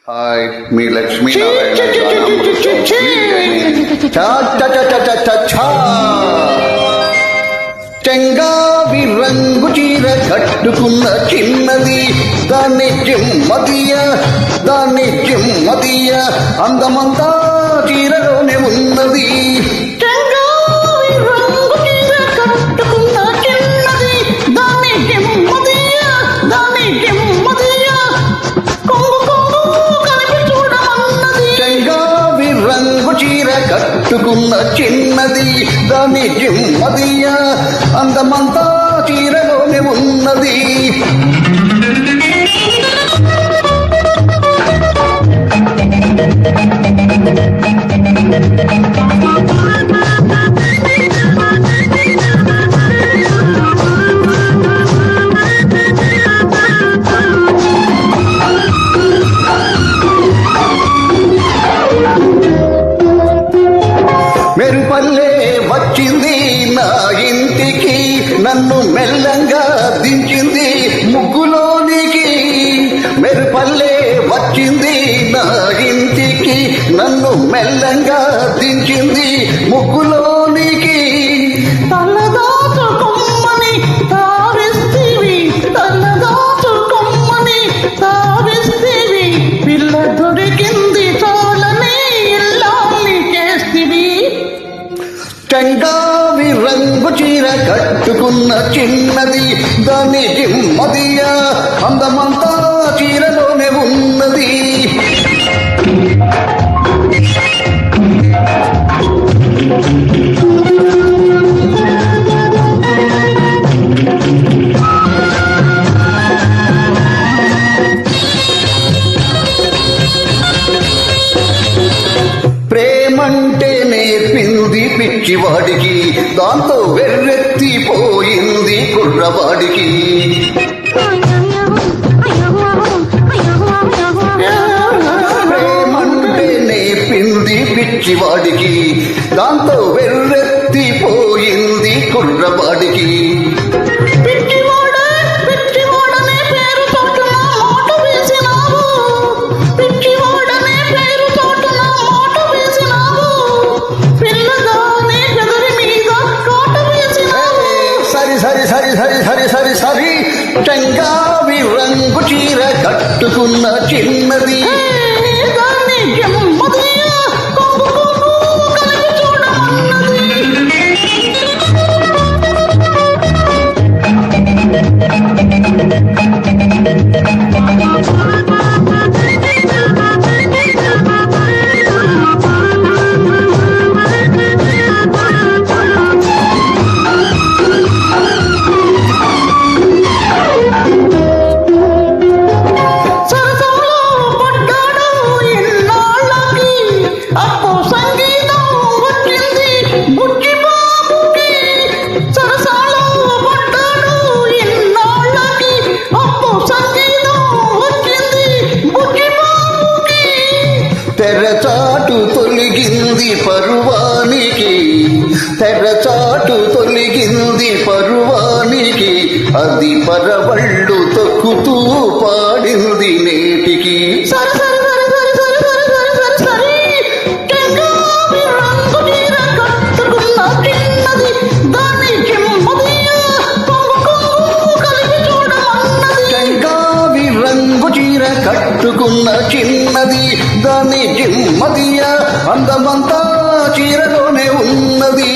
Hi మీ లక్ష్మీ చెంగావి రంగు చీర కట్టుకున్న చిన్నది దాన్ని చిమ్మదియ అందమంతా చీరలోనే ఉన్నది. కట్టుకున్న చిన్నది దాని జిమ్మదియ అందమంతా చీరలోనే ఉన్నది. మెరుపల్లే వచ్చింది నా ఇంటికి, నన్ను మెల్లంగా దించింది ముగ్గులోనికి. మెరుపల్లే వచ్చింది నా ఇంటికి, నన్ను మెల్లంగా దించింది ముగ్గులోనికి. తలదాచుకొమ్మని తావిస్తివి, తలదాచుకొమ్మని తావిస్తివి, పిల్ల దొరికింది చాలని ఇల్లాలి చేస్తివి. చెంగావి రంగు చీర కట్టుకున్న చిన్నది దాని జిమ్మదియ అందమంతా చీరలోనే ఉన్నది. ప్రేమంటే నేర్పింది పిచ్చివాడికి, దాంతో వెర్రెత్తిపోయింది కుర్రవాడికి. ప్రేమంటే నేర్పింది పిచ్చివాడికి, దాంతో వెర్రెత్తిపోయింది కుర్రవాడికి. సరి చెంగావి రంగు చీర కట్టుకున్న చిన్నది తెరచాటు తొలగింది పరువానికి, తెరచాటు తొలగింది పరువానికి, అది పరవళ్ళు తొక్కుతూ పాడింది నేటికి. చెంగావి రంగు చీర కట్టుకున్న చిన్నది దాని జిమ్మదియ అందమంతా చీరలోనే ఉన్నది.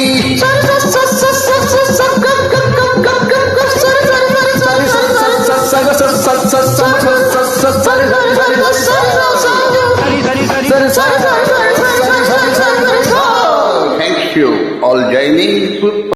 Thank you all joining.